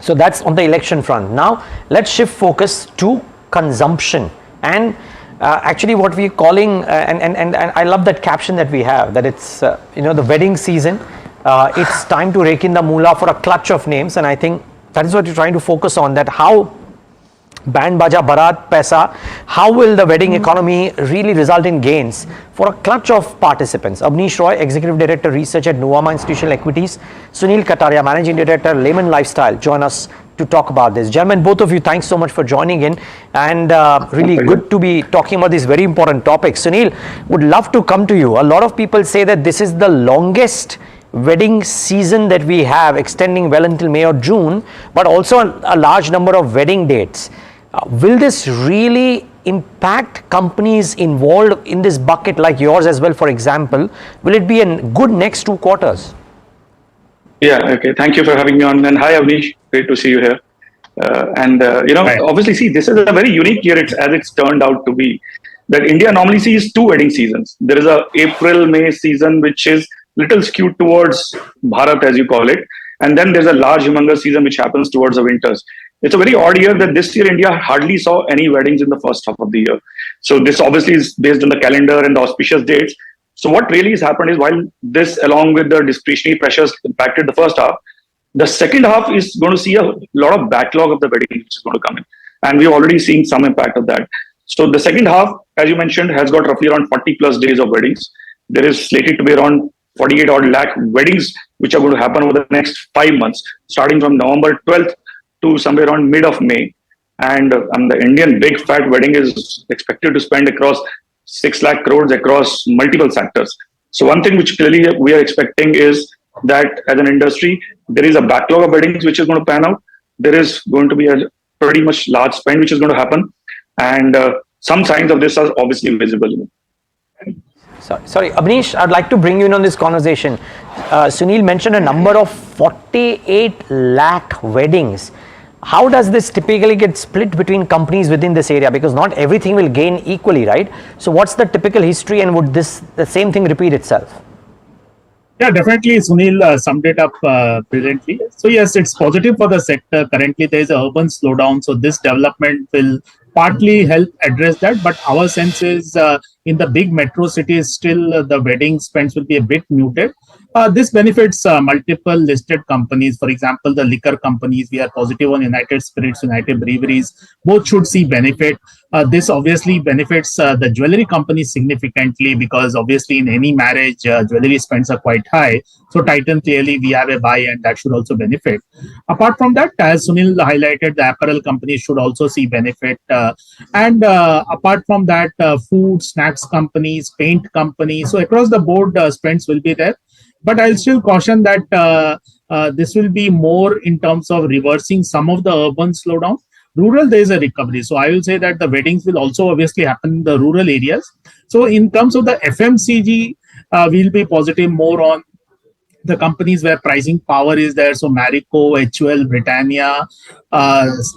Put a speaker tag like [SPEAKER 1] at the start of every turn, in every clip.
[SPEAKER 1] So that's on the election front. Now let's shift focus to consumption and actually what we're calling and I love that caption that we have, that it's the wedding season. It's time to rake in the moolah for a clutch of names, and I think that is what you're trying to focus on, that how band baja barat paisa, how will the wedding economy really result in gains for a clutch of participants. Abneesh Roy, Executive Director Research at Nuvama Institutional Equities, Sunil Kataria, Managing Director Layman Lifestyle, join us to talk about this. Gentlemen, both of you, thanks so much for joining in, and really good to be talking about this very important topic. Sunil, would love to come to you. A lot of people say that this is the longest wedding season that we have, extending well until May or June, but also a large number of wedding dates. Will this really impact companies involved in this bucket like yours as well, for example? Will it be a good next 2 quarters?
[SPEAKER 2] Yeah, okay. Thank you for having me on. And hi, Abneesh. Great to see you here. Obviously, see, this is a very unique year as it's turned out to be. That India normally sees 2 wedding seasons. There is a April-May season, which is little skewed towards Bharat, as you call it. And then there's a large, humongous season, which happens towards the winters. It's a very odd year that this year India hardly saw any weddings in the first half of the year. So this obviously is based on the calendar and the auspicious dates. So what really has happened is, while this, along with the discretionary pressures, impacted the first half, the second half is going to see a lot of backlog of the weddings which is going to come in. And we've already seen some impact of that. So the second half, as you mentioned, has got roughly around 40 plus days of weddings. There is slated to be around 48 odd lakh weddings which are going to happen over the next 5 months, starting from November 12th to somewhere around mid of May. And the Indian big fat wedding is expected to spend across 6 lakh crores across multiple sectors. So one thing which clearly we are expecting is that as an industry, there is a backlog of weddings which is going to pan out. There is going to be a pretty much large spend which is going to happen. And some signs of this are obviously visible.
[SPEAKER 1] Sorry, Abneesh, I'd like to bring you in on this conversation. Sunil mentioned a number of 48 lakh weddings. How does this typically get split between companies within this area? Because not everything will gain equally, right? So what's the typical history, and would the same thing repeat itself?
[SPEAKER 3] Yeah, definitely. Sunil summed it up brilliantly. So yes, it's positive for the sector. Currently, there is an urban slowdown. So this development will partly help address that. But our sense is in the big metro cities, still the wedding spends will be a bit muted. This benefits multiple listed companies. For example, the liquor companies, we are positive on United Spirits, United Breweries. Both should see benefit. This obviously benefits the jewelry companies significantly, because obviously in any marriage, jewelry spends are quite high. So Titan, clearly we have a buy, and that should also benefit. Apart from that, as Sunil highlighted, the apparel companies should also see benefit. Apart from that, food, snacks companies, paint companies. So across the board, spends will be there. But I'll still caution that this will be more in terms of reversing some of the urban slowdown. Rural, there is a recovery. So I will say that the weddings will also obviously happen in the rural areas. So in terms of the FMCG, we'll be positive more on the companies where pricing power is there. So Marico, HUL, Britannia,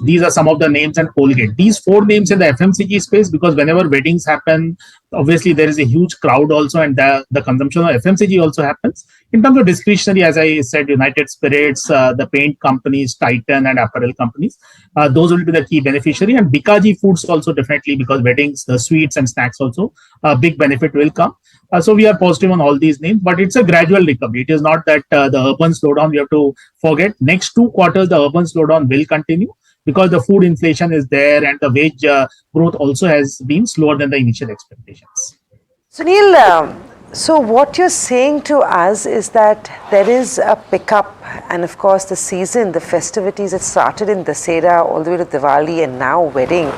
[SPEAKER 3] these are some of the names, and Colgate. These 4 names in the FMCG space, because whenever weddings happen, obviously there is a huge crowd also, and the consumption of FMCG also happens. In terms of discretionary, as I said, United Spirits, the paint companies, Titan, and apparel companies, those will be the key beneficiary. And Bikaji Foods also definitely, because weddings, the sweets and snacks also, a big benefit will come. So we are positive on all these names, but it's a gradual recovery. It is not that the urban slowdown, we have to forget. Next 2 quarters, the urban slowdown will continue, because the food inflation is there, and the wage growth also has been slower than the initial expectations.
[SPEAKER 4] Sunil, so what you're saying to us is that there is a pickup, and of course the season, the festivities that started in Dussehra all the way to Diwali and now wedding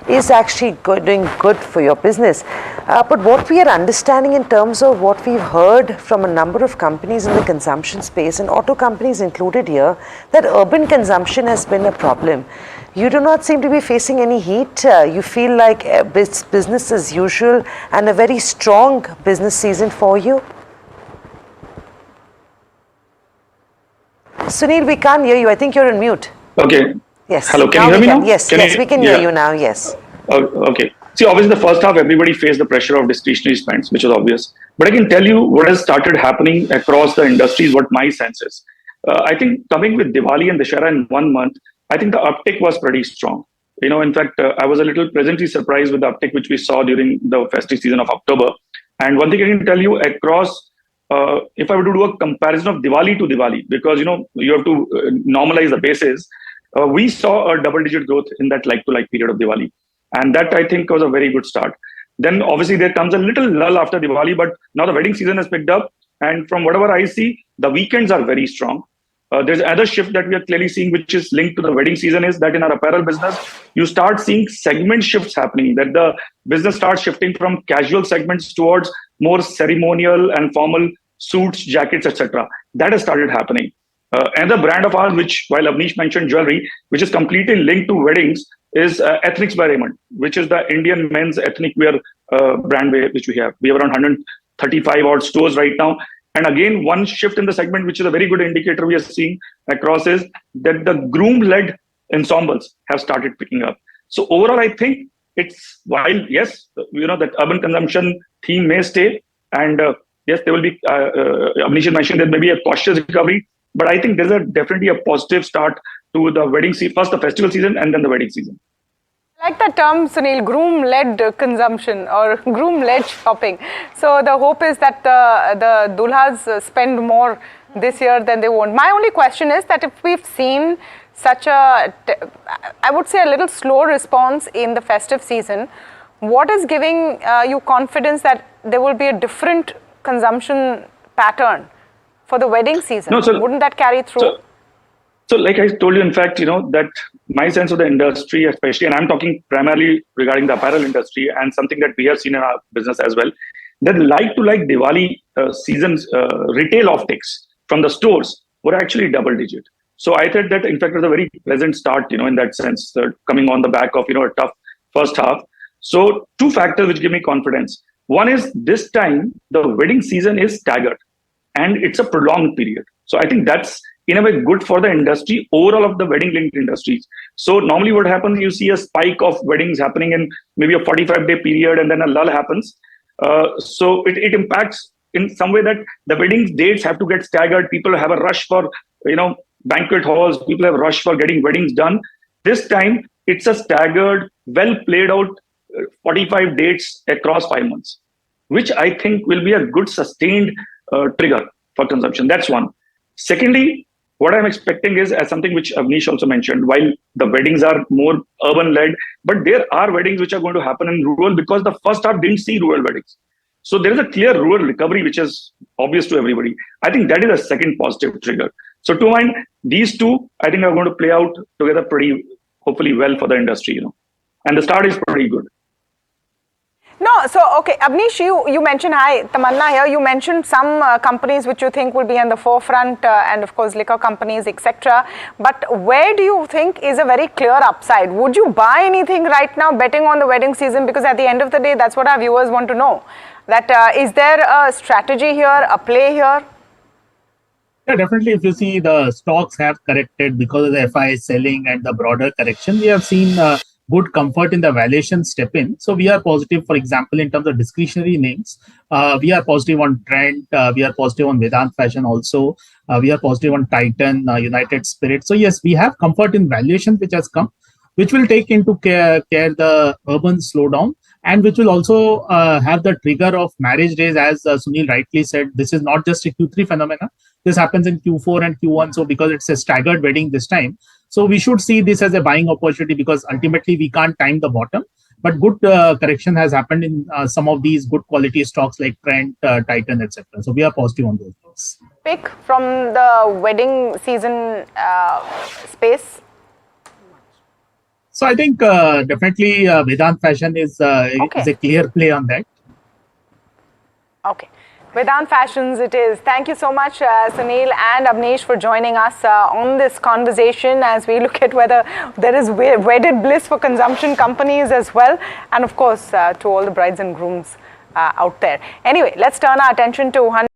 [SPEAKER 4] is actually doing good for your business. But what we are understanding in terms of what we've heard from a number of companies in the consumption space, and auto companies included here, that urban consumption has been a problem. You do not seem to be facing any heat. You feel like it's business as usual and a very strong business season for you. Sunil, we can't hear you. I think you're on mute.
[SPEAKER 2] Okay.
[SPEAKER 4] Yes.
[SPEAKER 2] Hello, can you hear me now?
[SPEAKER 4] Yes, we can hear you now, yes.
[SPEAKER 2] Okay. See, obviously the first half, everybody faced the pressure of discretionary spends, which is obvious. But I can tell you what has started happening across the industries, what my sense is. I think coming with Diwali and Dussehra in 1 month, I think the uptick was pretty strong. In fact, I was a little pleasantly surprised with the uptick which we saw during the festive season of October. And one thing I can tell you across, if I were to do a comparison of Diwali to Diwali, because you have to normalize the basis, we saw a double-digit growth in that like-to-like period of Diwali, and that I think was a very good start. Then obviously there comes a little lull after Diwali, but now the wedding season has picked up, and from whatever I see, the weekends are very strong. There's another shift that we are clearly seeing, which is linked to the wedding season, is that in our apparel business, you start seeing segment shifts happening, that the business starts shifting from casual segments towards more ceremonial and formal suits, jackets, etc. That has started happening. Another brand of ours, which while Abneesh mentioned jewelry, which is completely linked to weddings, is Ethnics by Raymond, which is the Indian men's ethnic wear brand which we have. We have around 135 odd stores right now. And again, one shift in the segment, which is a very good indicator we are seeing across, is that the groom-led ensembles have started picking up. So overall, I think it's, while yes, that urban consumption theme may stay, and yes, there will be, Abneesh mentioned there may be a cautious recovery, but I think there's definitely a positive start to the wedding season, first the festival season and then the wedding season.
[SPEAKER 5] I like that term, Sunil, groom-led consumption or groom-led shopping. So the hope is that the dulhas spend more this year than they won't. My only question is that if we've seen such I would say a little slow response in the festive season, what is giving you confidence that there will be a different consumption pattern for the wedding season?
[SPEAKER 2] No, so,
[SPEAKER 5] wouldn't that carry through?
[SPEAKER 2] So like I told you, in fact, that my sense of the industry, especially, and I'm talking primarily regarding the apparel industry and something that we have seen in our business as well, that like-to-like Diwali season's retail offtakes from the stores were actually double-digit. So I thought that, in fact, it was a very pleasant start, in that sense, coming on the back of, a tough first half. So two factors which give me confidence. One is this time the wedding season is staggered and it's a prolonged period. So I think that's in a way good for the industry, overall of the wedding linked industries. So normally what happens, you see a spike of weddings happening in maybe a 45-day period and then a lull happens. So it impacts in some way that the wedding dates have to get staggered. People have a rush for, banquet halls. People have a rush for getting weddings done. This time it's a staggered, well played out 45 dates across 5 months, which I think will be a good sustained trigger for consumption. That's one. Secondly, what I'm expecting is, as something which Abneesh also mentioned, while the weddings are more urban-led, but there are weddings which are going to happen in rural because the first half didn't see rural weddings. So there is a clear rural recovery, which is obvious to everybody. I think that is a second positive trigger. So to mind, these two, I think are going to play out together pretty, hopefully well for the industry, And the start is pretty good.
[SPEAKER 5] No, so okay, Abneesh, you mentioned, hi, Tamanna here, you mentioned some companies which you think will be on the forefront and of course liquor companies, etc. But where do you think is a very clear upside? Would you buy anything right now betting on the wedding season? Because at the end of the day, that's what our viewers want to know. That is there a strategy here, a play here?
[SPEAKER 3] Yeah, definitely. If you see the stocks have corrected because of the FI selling and the broader correction, we have seen good comfort in the valuation step in. So we are positive, for example, in terms of discretionary names. We are positive on Trent. We are positive on Vedant Fashion also. We are positive on Titan, United Spirit. So yes, we have comfort in valuation which has come, which will take into care the urban slowdown, and which will also have the trigger of marriage days. As Sunil rightly said, this is not just a Q3 phenomena. This happens in Q4 and Q1. So because it's a staggered wedding this time, so we should see this as a buying opportunity, because ultimately we can't time the bottom. But good correction has happened in some of these good quality stocks like Trent, Titan, etc. So we are positive on those things.
[SPEAKER 5] Pick from the wedding season space.
[SPEAKER 3] So I think definitely Vedant Fashion is a clear play on that.
[SPEAKER 5] Okay. Vedant Fashions it is. Thank you so much, Sunil and Abneesh, for joining us on this conversation as we look at whether there is wedded bliss for consumption companies as well. And of course, to all the brides and grooms out there. Anyway, let's turn our attention to